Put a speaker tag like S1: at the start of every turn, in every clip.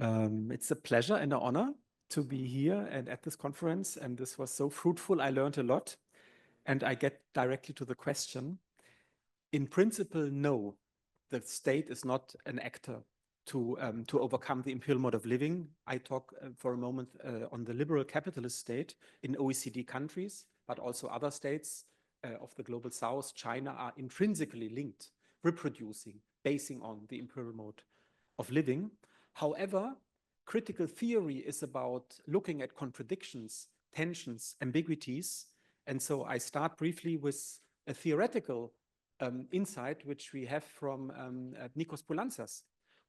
S1: It's a pleasure and an honor to be here and at this conference, and this was so fruitful. I learned a lot, and I get directly to the question. In principle, no, the state is not an actor to overcome the imperial mode of living. I talk for a moment on the liberal capitalist state in OECD countries, but also other states of the global south. China are intrinsically linked, reproducing, basing on the imperial mode of living. However, critical theory is about looking at contradictions, tensions, ambiguities. And so I start briefly with a theoretical insight, which we have from Nikos Poulantzas,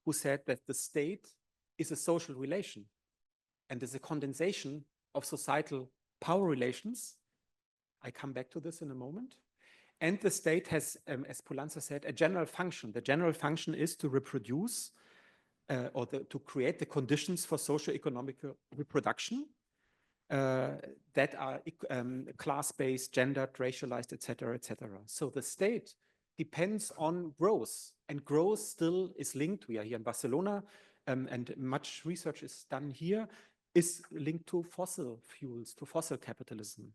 S1: who said that the state is a social relation and is a condensation of societal power relations. I come back to this in a moment. And the state has, as Poulantzas said, a general function. The general function is to reproduce to create the conditions for socio-economic reproduction that are class-based, gendered, racialized, etc., etc. So the state depends on growth, and growth still is linked. We are here in Barcelona, and much research is done here, is linked to fossil fuels, to fossil capitalism.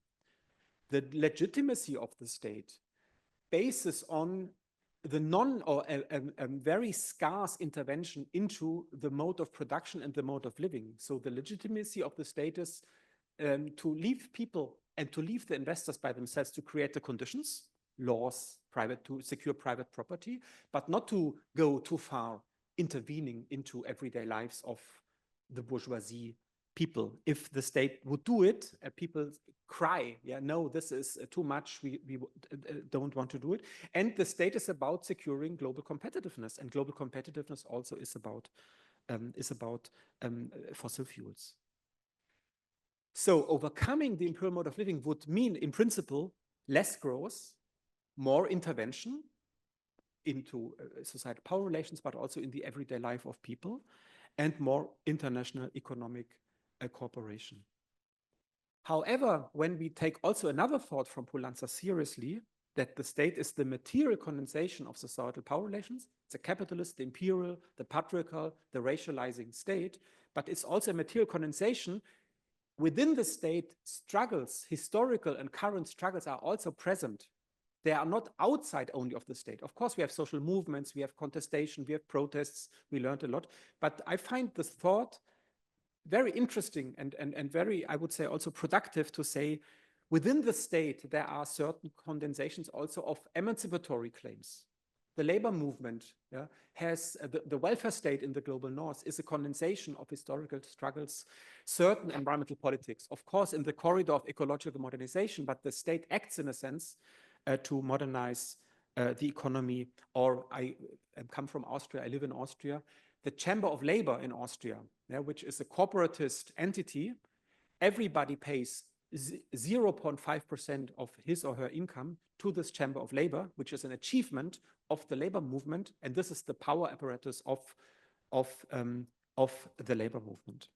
S1: The legitimacy of the state bases on the very scarce intervention into the mode of production and the mode of living. So the legitimacy of the state is to leave people and to leave the investors by themselves to create the conditions, laws, to secure private property, but not to go too far intervening into everyday lives of the bourgeoisie people. If the state would do it, people cry, yeah, no, this is too much, we don't want to do it. And the state is about securing global competitiveness, and global competitiveness also is about fossil fuels. So overcoming the imperial mode of living would mean, in principle, less growth, more intervention into societal power relations, but also in the everyday life of people, and more international economic cooperation. However, when we take also another thought from Poulantzas seriously, that the state is the material condensation of societal power relations, it's a capitalist, the imperial, the patriarchal, the racializing state, but it's also a material condensation. Within the state, struggles, historical and current struggles are also present. They are not outside only of the state. Of course, we have social movements, we have contestation, we have protests, we learned a lot. But I find this thought very interesting and very, I would say, also productive to say, within the state, there are certain condensations also of emancipatory claims. The labor movement has, the welfare state in the global north is a condensation of historical struggles, certain environmental politics, of course, in the corridor of ecological modernization, but the state acts in a sense to modernize the economy. Or I come from Austria, I live in Austria. The Chamber of Labor in Austria, which is a corporatist entity, everybody pays 0.5% of his or her income to this Chamber of Labor, which is an achievement of the labor movement. And this is the power apparatus of the labor movement.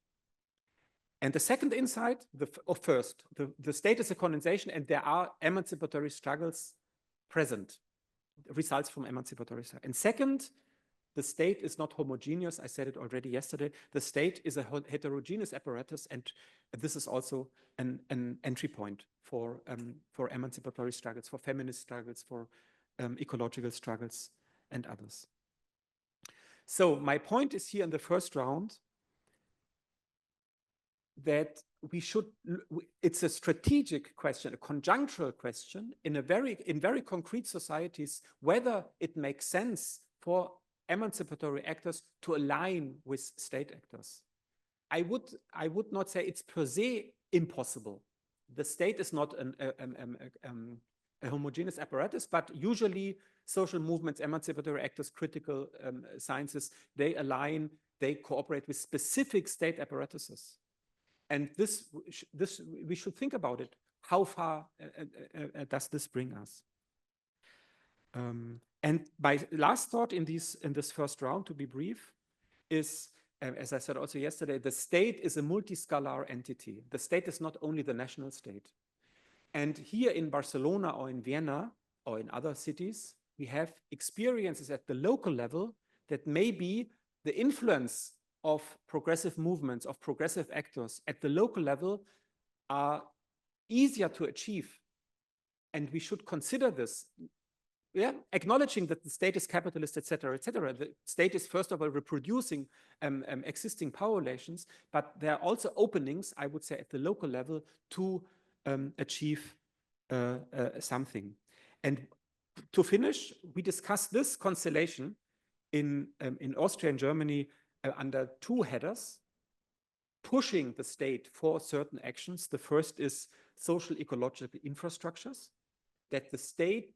S1: And the second insight, the state is a condensation and there are emancipatory struggles present, results from emancipatory struggles. And second, the state is not homogeneous. I said it already yesterday. The state is a heterogeneous apparatus, and this is also an entry point for emancipatory struggles, for feminist struggles, for ecological struggles, and others. So my point is here in the first round that it's a strategic question, a conjunctural question in very concrete societies, whether it makes sense for emancipatory actors to align with state actors. I would not say it's per se impossible. The state is not a homogeneous apparatus, but usually social movements, emancipatory actors, critical sciences, they align, they cooperate with specific state apparatuses. And this we should think about it. How far does this bring us? And my last thought in this first round, to be brief, is, as I said also yesterday, the state is a multiscalar entity. The state is not only the national state. And here in Barcelona or in Vienna or in other cities, we have experiences at the local level that maybe the influence of progressive movements, of progressive actors at the local level are easier to achieve. And we should consider this, yeah, acknowledging that the state is capitalist, et cetera, et cetera. The state is, first of all, reproducing existing power relations, but there are also openings, I would say, at the local level to achieve something. And to finish, we discussed this constellation in Austria and Germany under two headers, pushing the state for certain actions. The first is social ecological infrastructures, that the state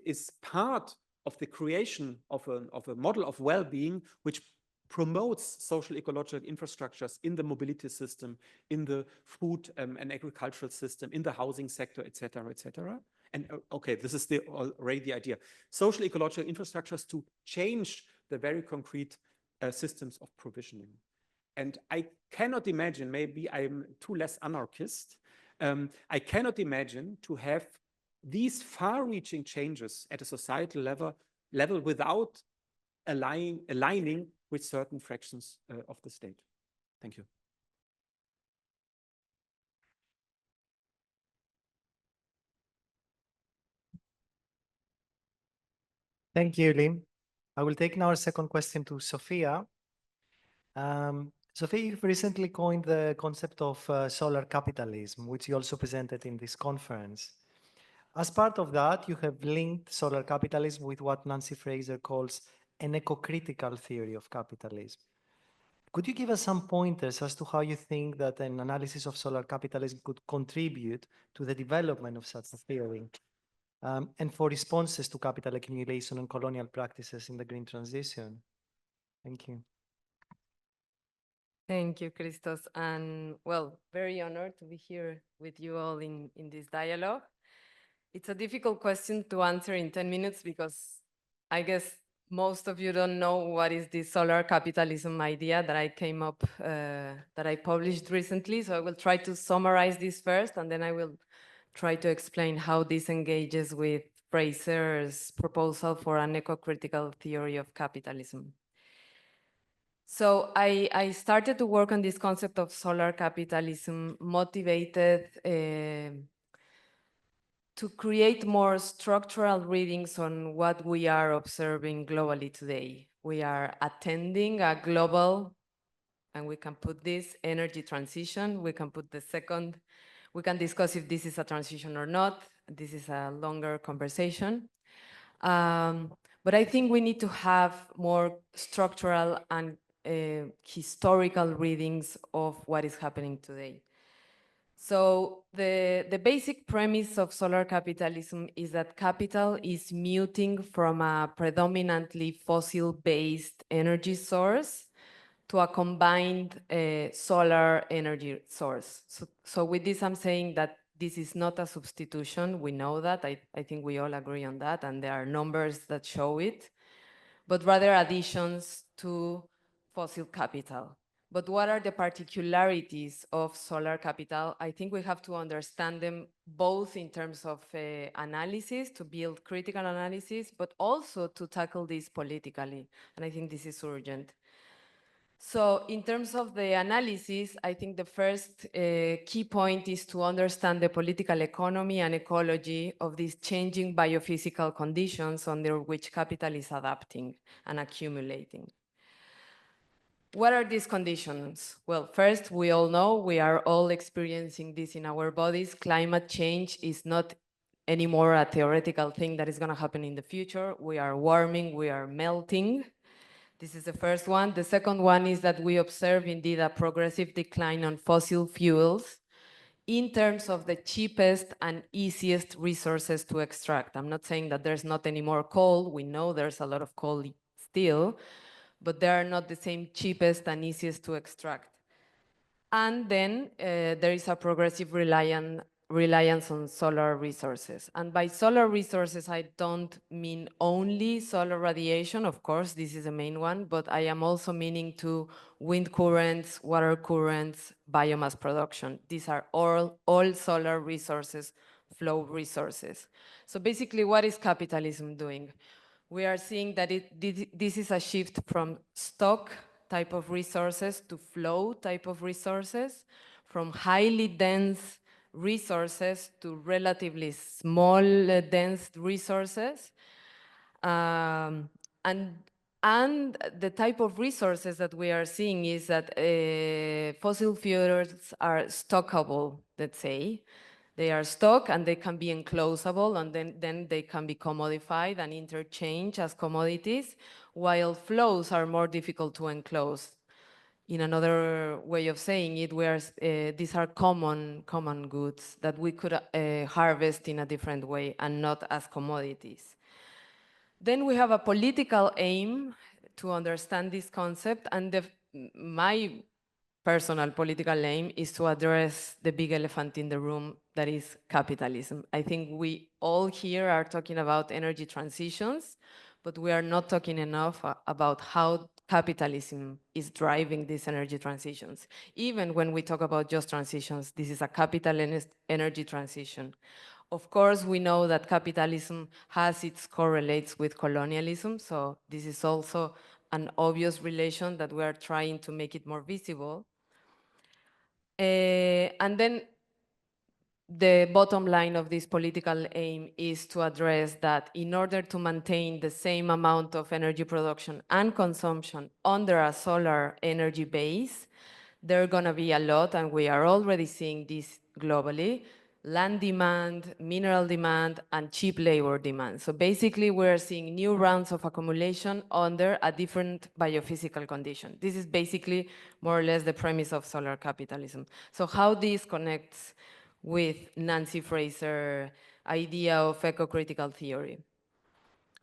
S1: is part of the creation of a model of well-being which promotes social ecological infrastructures in the mobility system, in the food and agricultural system, in the housing sector, et cetera, et cetera. And okay, this is already the idea. Social ecological infrastructures to change the very concrete systems of provisioning. And I cannot imagine, maybe I'm too less anarchist, I cannot imagine to have these far-reaching changes at a societal level without aligning with certain fractions of the state. Thank you.
S2: Thank you, Lim. I will take now a second question to Sofia. Sofia, you've recently coined the concept of solar capitalism, which you also presented in this conference. As part of that, you have linked solar capitalism with what Nancy Fraser calls an eco-critical theory of capitalism. Could you give us some pointers as to how you think that an analysis of solar capitalism could contribute to the development of such a theory and for responses to capital accumulation and colonial practices in the green transition? Thank you.
S3: Thank you, Christos. And well, very honored to be here with you all in this dialogue. It's a difficult question to answer in 10 minutes because I guess most of you don't know what is the solar capitalism idea that I came up, that I published recently. So I will try to summarize this first, and then I will try to explain how this engages with Fraser's proposal for an eco-critical theory of capitalism. So I started to work on this concept of solar capitalism motivated to create more structural readings on what we are observing globally today. We are attending a global, and we can put this energy transition, we can put the second, we can discuss if this is a transition or not. This is a longer conversation. But I think we need to have more structural and historical readings of what is happening today. So the basic premise of solar capitalism is that capital is muting from a predominantly fossil-based energy source to a combined solar energy source. So with this, I'm saying that this is not a substitution. We know that. I think we all agree on that, and there are numbers that show it, but rather additions to fossil capital. But what are the particularities of solar capital? I think we have to understand them both in terms of analysis, to build critical analysis, but also to tackle this politically. And I think this is urgent. So in terms of the analysis, I think the first key point is to understand the political economy and ecology of these changing biophysical conditions under which capital is adapting and accumulating. What are these conditions? Well, first, we all know we are all experiencing this in our bodies. Climate change is not anymore a theoretical thing that is going to happen in the future. We are warming, we are melting. This is the first one. The second one is that we observe indeed a progressive decline on fossil fuels in terms of the cheapest and easiest resources to extract. I'm not saying that there's not any more coal. We know there's a lot of coal still, but they are not the same cheapest and easiest to extract. And then there is a progressive reliance on solar resources. And by solar resources, I don't mean only solar radiation. Of course, this is the main one, but I am also meaning to wind currents, water currents, biomass production. These are all solar resources, flow resources. So basically, what is capitalism doing? We are seeing that this is a shift from stock type of resources to flow type of resources, from highly dense resources to relatively small dense resources. Um, and and the type of resources that we are seeing is that fossil fuels are stockable, let's say. They are stock and they can be enclosable, and then they can be commodified and interchanged as commodities, while flows are more difficult to enclose. In another way of saying it, these are common goods that we could harvest in a different way and not as commodities. Then we have a political aim to understand this concept, and my personal political aim is to address the big elephant in the room, that is capitalism. I think we all here are talking about energy transitions, but we are not talking enough about how capitalism is driving these energy transitions. Even when we talk about just transitions, this is a capitalist energy transition. Of course, we know that capitalism has its correlates with colonialism, so this is also an obvious relation that we are trying to make it more visible. And then the bottom line of this political aim is to address that in order to maintain the same amount of energy production and consumption under a solar energy base, there are going to be a lot, and we are already seeing this globally, land demand, mineral demand, and cheap labor demand. So basically, we're seeing new rounds of accumulation under a different biophysical condition. This is basically more or less the premise of solar capitalism. So how this connects with Nancy Fraser's idea of eco-critical theory?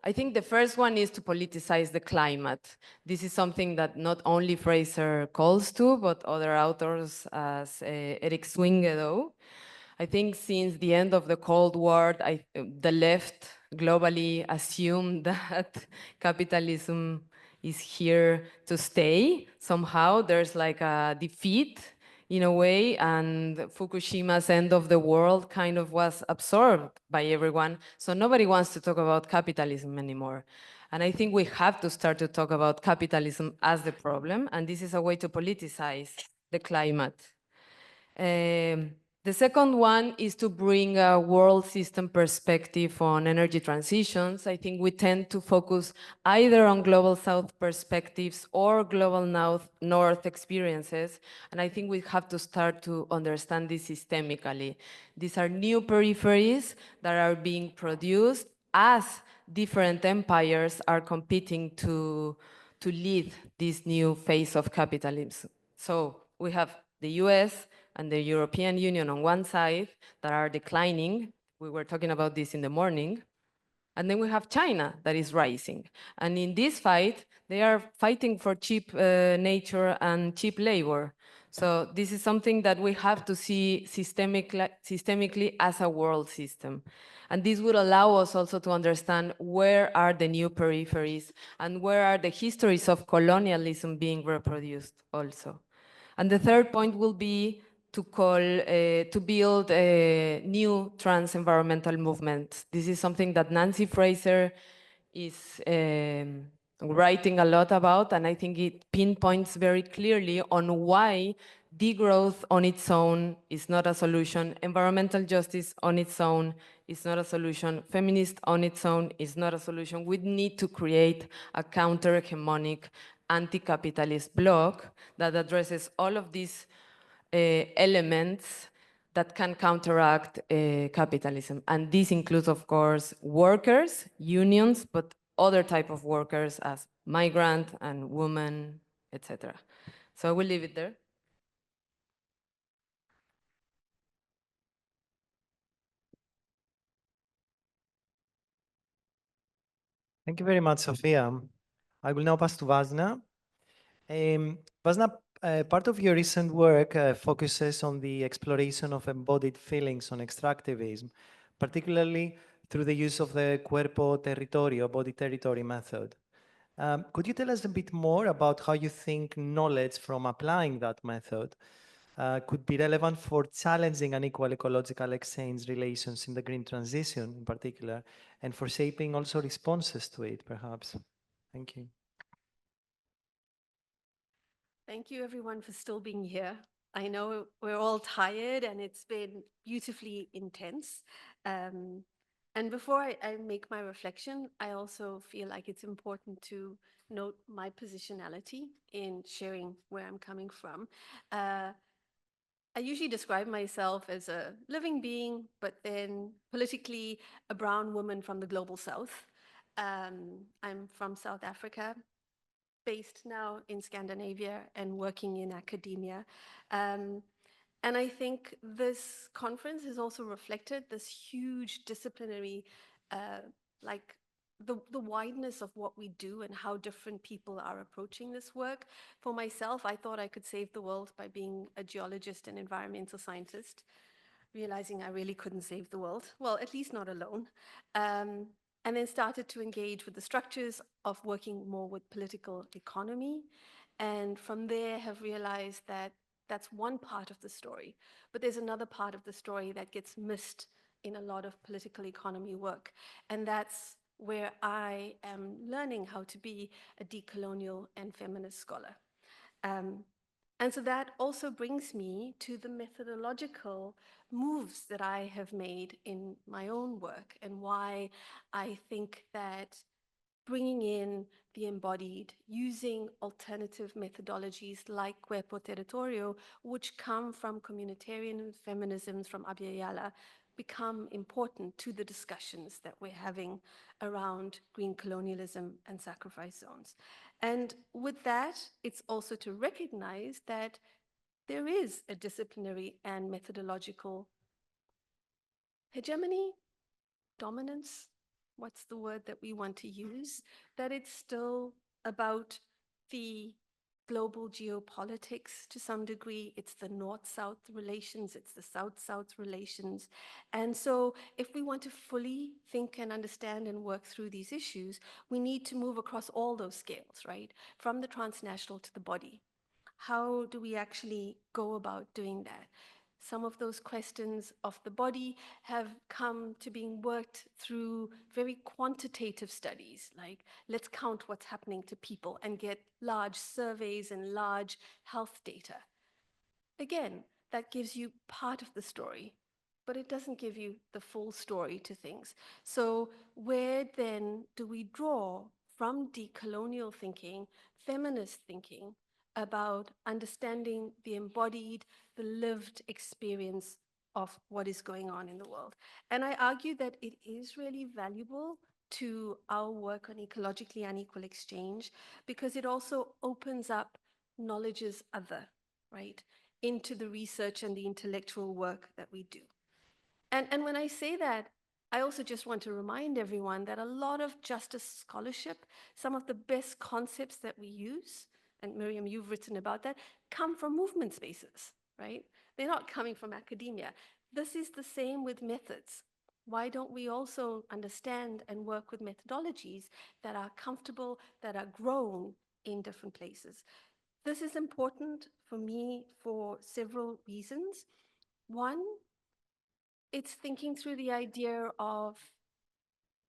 S3: I think the first one is to politicize the climate. This is something that not only Fraser calls to, but other authors as Eric Swingedow. I think since the end of the Cold War, the left globally assumed that capitalism is here to stay. Somehow there's like a defeat in a way, and Fukushima's end of the world kind of was absorbed by everyone. So nobody wants to talk about capitalism anymore. And I think we have to start to talk about capitalism as the problem, and this is a way to politicize the climate. The second one is to bring a world system perspective on energy transitions. I think we tend to focus either on global south perspectives or global north experiences. And I think we have to start to understand this systemically. These are new peripheries that are being produced as different empires are competing to lead this new phase of capitalism. So we have the US and the European Union on one side that are declining. We were talking about this in the morning. And then we have China that is rising. And in this fight, they are fighting for cheap nature and cheap labor. So this is something that we have to see systemically as a world system. And this would allow us also to understand where are the new peripheries and where are the histories of colonialism being reproduced also. And the third point will be to build a new trans-environmental movement. This is something that Nancy Fraser is writing a lot about, and I think it pinpoints very clearly on why degrowth on its own is not a solution, environmental justice on its own is not a solution, feminist on its own is not a solution. We need to create a counter-hegemonic anti-capitalist bloc that addresses all of these elements that can counteract capitalism. And this includes, of course, workers, unions, but other type of workers as migrant and women, etc. So I will leave it there.
S2: Thank you very much, Sofia. I will now pass to Vasna. Vasna, part of your recent work focuses on the exploration of embodied feelings on extractivism, particularly through the use of the cuerpo territorio, body territory method. Could you tell us a bit more about how you think knowledge from applying that method could be relevant for challenging unequal ecological exchange relations in the green transition in particular, and for shaping also responses to it, perhaps? Thank you.
S4: Thank you, everyone, for still being here. I know we're all tired and it's been beautifully intense. Um, and before I make my reflection, I also feel like it's important to note my positionality in sharing where I'm coming from. Uh, I usually describe myself as a living being, but then politically a brown woman from the global south. I'm from South Africa, based now in Scandinavia and working in academia. Um, and I think this conference has also reflected this huge disciplinary, like the wideness of what we do and how different people are approaching this work. For myself, I thought I could save the world by being a geologist and environmental scientist, realizing I really couldn't save the world, well, at least not alone. And then started to engage with the structures of working more with political economy. And from there have realized that that's one part of the story, but there's another part of the story that gets missed in a lot of political economy work. And that's where I am learning how to be a decolonial and feminist scholar. Um, and so that also brings me to the methodological moves that I have made in my own work and why I think that bringing in the embodied, using alternative methodologies like cuerpo territorio, which come from communitarian feminisms from Abya Yala, become important to the discussions that we're having around green colonialism and sacrifice zones. And with that, it's also to recognize that there is a disciplinary and methodological hegemony, dominance, what's the word that we want to use, that it's still about the global geopolitics to some degree. It's the North-South relations, it's the South-South relations. And so if we want to fully think and understand and work through these issues, we need to move across all those scales, right? From the transnational to the body. How do we actually go about doing that? Some of those questions of the body have come to being worked through very quantitative studies, like let's count what's happening to people and get large surveys and large health data. Again, that gives you part of the story, but it doesn't give you the full story to things. So where then do we draw from decolonial thinking, feminist thinking, about understanding the embodied, the lived experience of what is going on in the world? And I argue that it is really valuable to our work on ecologically unequal exchange because it also opens up knowledge's other, right, into the research and the intellectual work that we do. And when I say that, I also just want to remind everyone that a lot of justice scholarship, some of the best concepts that we use, and Miriam, you've written about that, come from movement spaces, right? They're not coming from academia. This is the same with methods. Why don't we also understand and work with methodologies that are comfortable, that are grown in different places? This is important for me for several reasons. One, it's thinking through the idea of,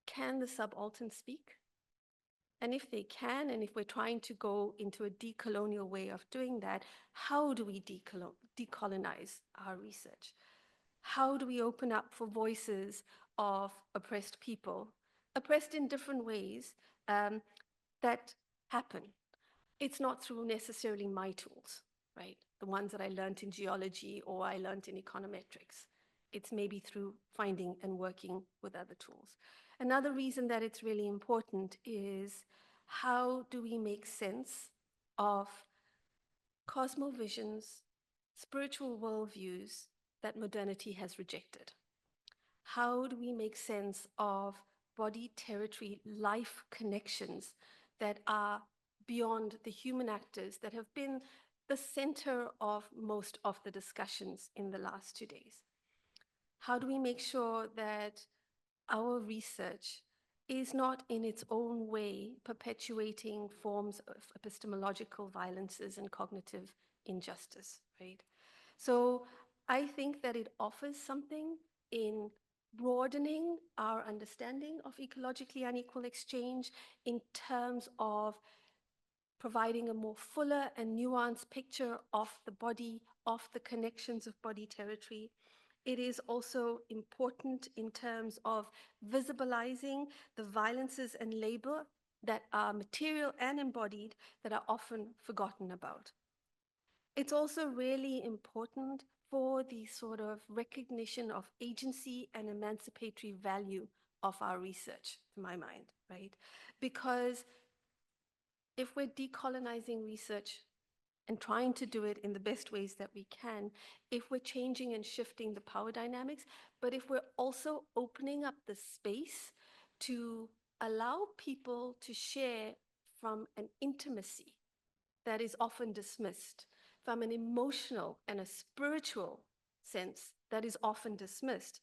S4: can the subaltern speak? And if they can, and if we're trying to go into a decolonial way of doing that, how do we decolonize our research? How do we open up for voices of oppressed people, oppressed in different ways, that happen? It's not through necessarily my tools, right? The ones that I learned in geology or I learned in econometrics. It's maybe through finding and working with other tools. Another reason that it's really important is, how do we make sense of cosmovisions, spiritual worldviews that modernity has rejected? How do we make sense of body, territory, life connections that are beyond the human actors that have been the center of most of the discussions in the last 2 days? How do we make sure that our research is not in its own way perpetuating forms of epistemological violences and cognitive injustice, right? So I think that it offers something in broadening our understanding of ecologically unequal exchange in terms of providing a more fuller and nuanced picture of the body, of the connections of body territory. It is also important in terms of visibilizing the violences and labor that are material and embodied that are often forgotten about. It's also really important for the sort of recognition of agency and emancipatory value of our research, to my mind, right? Because if we're decolonizing research and trying to do it in the best ways that we can, if we're changing and shifting the power dynamics, but if we're also opening up the space to allow people to share from an intimacy that is often dismissed, from an emotional and a spiritual sense that is often dismissed,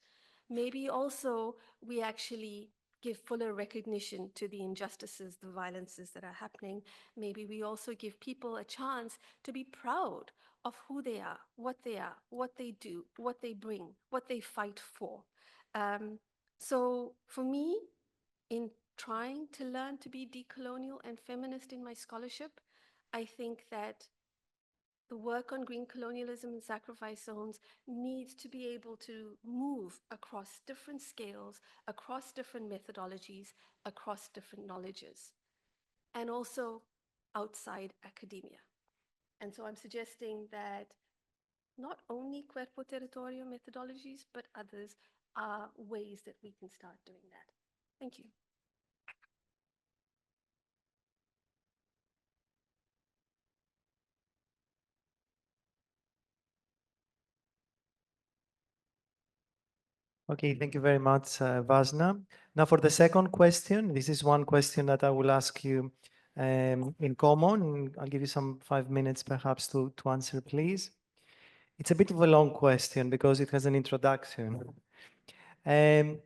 S4: maybe also we actually give fuller recognition to the injustices, the violences that are happening. Maybe we also give people a chance to be proud of who they are, what they do, what they bring, what they fight for. So for me, in trying to learn to be decolonial and feminist in my scholarship, I think that the work on green colonialism and sacrifice zones needs to be able to move across different scales, across different methodologies, across different knowledges, and also outside academia. And so I'm suggesting that not only cuerpo territorio methodologies, but others are ways that we can start doing that. Thank you.
S2: Okay, thank you very much, Vasna. Now for the second question, this is one question that I will ask you in common. I'll give you some 5 minutes perhaps to answer, please. It's a bit of a long question because it has an introduction. I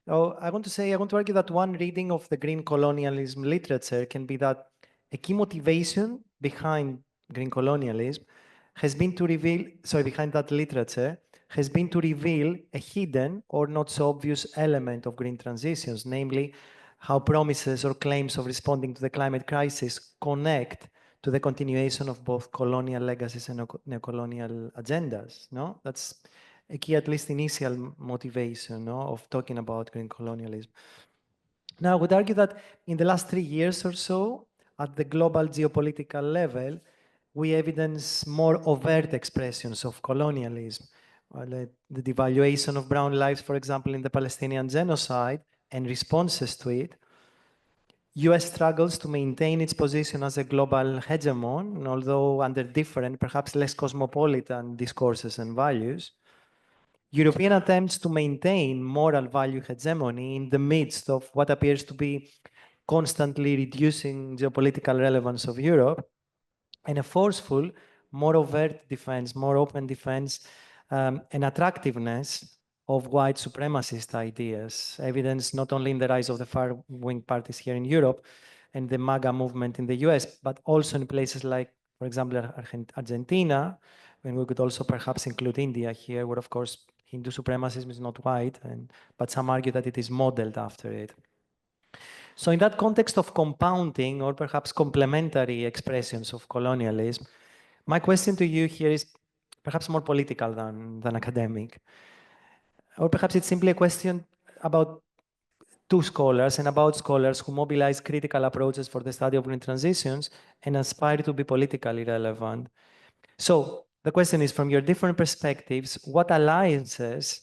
S2: want to argue that one reading of the green colonialism literature can be that a key motivation behind green colonialism has been to reveal, behind that literature, has been to reveal a hidden or not so obvious element of green transitions, namely how promises or claims of responding to the climate crisis connect to the continuation of both colonial legacies and neocolonial agendas. No, that's a key, at least initial motivation, no, of talking about green colonialism. Now, I would argue that in the last 3 years or so, at the global geopolitical level, we evidence more overt expressions of colonialism. The devaluation of brown lives, for example, in the Palestinian genocide and responses to it. US struggles to maintain its position as a global hegemon, although under different, perhaps less cosmopolitan discourses and values. European attempts to maintain moral value hegemony in the midst of what appears to be constantly reducing geopolitical relevance of Europe, and a forceful, more overt defense, more open defense, and attractiveness of white supremacist ideas, evidenced not only in the rise of the far-wing parties here in Europe and the MAGA movement in the US, but also in places like, for example, Argentina, and we could also perhaps include India here, where, of course, Hindu supremacism is not white, but some argue that it is modeled after it. So in that context of compounding or perhaps complementary expressions of colonialism, my question to you here is perhaps more political than academic. Or perhaps it's simply a question about two scholars and about scholars who mobilize critical approaches for the study of green transitions and aspire to be politically relevant. So the question is, from your different perspectives, what alliances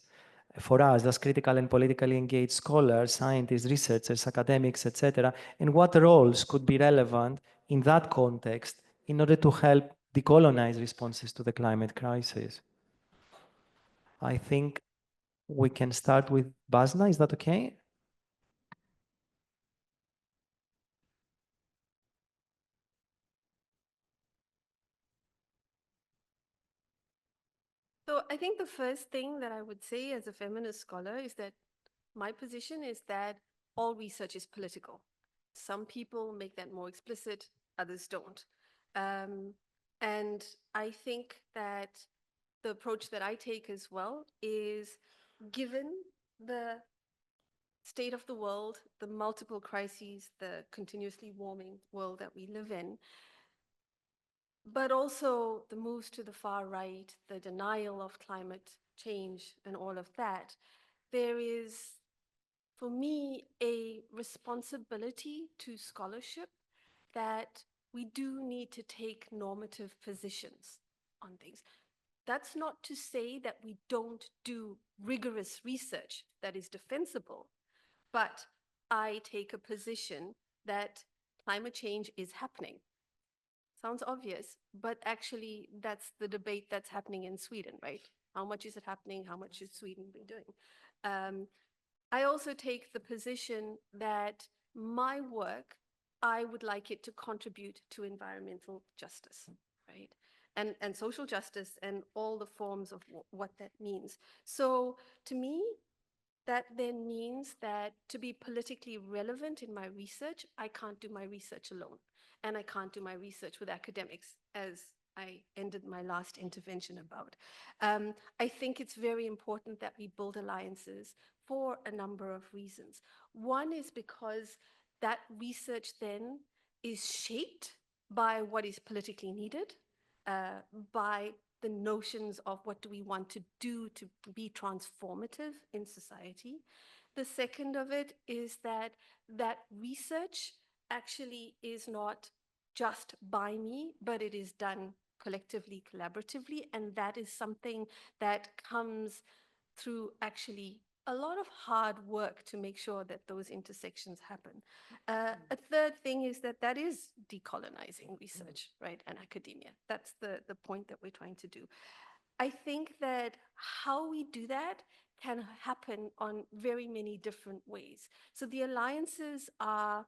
S2: for us as critical and politically engaged scholars, scientists, researchers, academics, etc., and what roles could be relevant in that context in order to help decolonize responses to the climate crisis? I think we can start with Vasna. Is that okay?
S4: So I think the first thing that I would say as a feminist scholar is that my position is that all research is political. Some people make that more explicit, others don't. And I think that the approach that I take as well is, given the state of the world, the multiple crises, the continuously warming world that we live in, but also the moves to the far right, the denial of climate change and all of that, there is, for me, a responsibility to scholarship that we do need to take normative positions on things. That's not to say that we don't do rigorous research that is defensible, but I take a position that climate change is happening. Sounds obvious, but actually that's the debate that's happening in Sweden, right? How much is it happening? How much is Sweden been doing? I also take the position that my work, I would like it to contribute to environmental justice, right? And social justice and all the forms of what that means. So to me, that then means that to be politically relevant in my research, I can't do my research alone. And I can't do my research with academics, as I ended my last intervention about. I think it's very important that we build alliances for a number of reasons. One is because that research then is shaped by what is politically needed, by the notions of what do we want to do to be transformative in society. The second of it is that that research actually is not just by me, but it is done collectively, collaboratively, and that is something that comes through actually a lot of hard work to make sure that those intersections happen. A third thing is that that is decolonizing research, right, and academia. That's the point that we're trying to do. I think that how we do that can happen on very many different ways. So the alliances are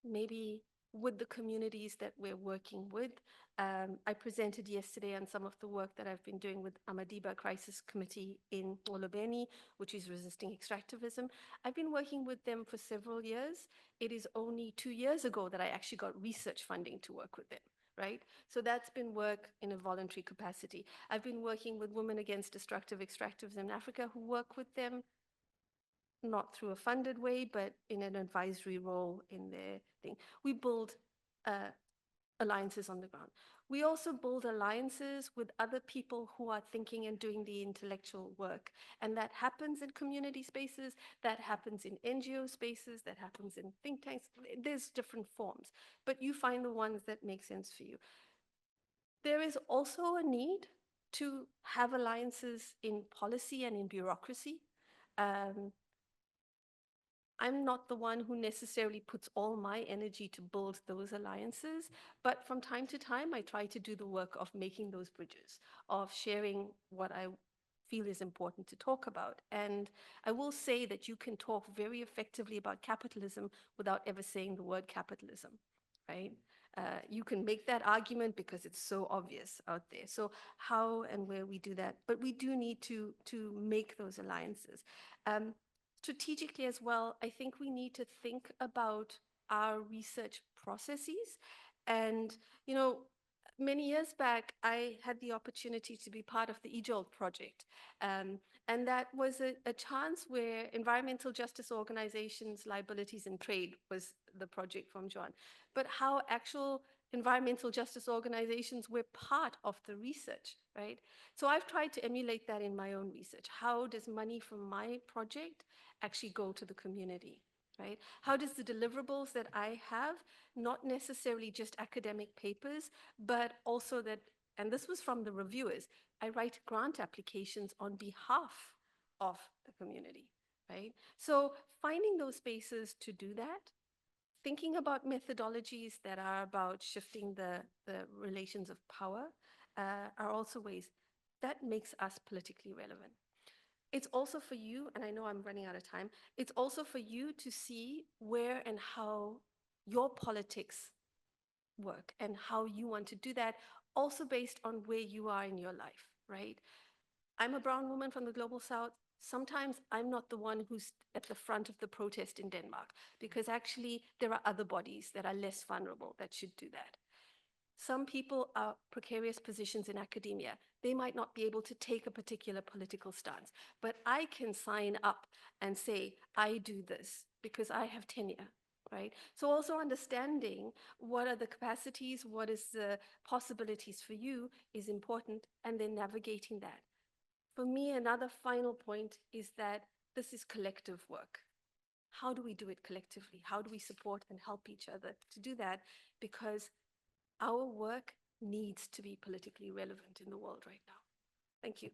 S4: maybe with the communities that we're working with. I presented yesterday on some of the work that I've been doing with Amadiba Crisis Committee in Olobeni, which is resisting extractivism. I've been working with them for several years. It is only 2 years ago that I actually got research funding to work with them, right? So that's been work in a voluntary capacity. I've been working with Women Against Destructive Extractivism in Africa who work with them not through a funded way, but in an advisory role in their thing. We build alliances on the ground. We also build alliances with other people who are thinking and doing the intellectual work. And that happens in community spaces, that happens in NGO spaces, that happens in think tanks. There's different forms, but you find the ones that make sense for you. There is also a need to have alliances in policy and in bureaucracy. I'm not the one who necessarily puts all my energy to build those alliances, but from time to time, I try to do the work of making those bridges, of sharing what I feel is important to talk about. And I will say that you can talk very effectively about capitalism without ever saying the word capitalism, right? You can make that argument because it's so obvious out there. So how and where we do that, but we do need to make those alliances. Strategically as well, I think we need to think about our research processes. And, you know, many years back, I had the opportunity to be part of the EJOL project. And that was a chance where environmental justice organizations, liabilities and trade was the project from John. But how actual environmental justice organizations were part of the research, right? So I've tried to emulate that in my own research. How does money from my project actually go to the community, right? How does the deliverables that I have, not necessarily just academic papers, but also that, and this was from the reviewers, I write grant applications on behalf of the community, right? So finding those spaces to do that, thinking about methodologies that are about shifting the relations of power are also ways that makes us politically relevant. It's also for you, and I know I'm running out of time, it's also for you to see where and how your politics work and how you want to do that, also based on where you are in your life, right? I'm a brown woman from the global south. Sometimes I'm not the one who's at the front of the protest in Denmark, because actually there are other bodies that are less vulnerable that should do that. Some people are precarious positions in academia. They might not be able to take a particular political stance, but I can sign up and say, I do this because I have tenure, right? So also understanding what are the capacities, what is the possibilities for you is important, and then navigating that. For me, another final point is that this is collective work. How do we do it collectively? How do we support and help each other to do that? Because our work needs to be politically relevant in the world right now. Thank you.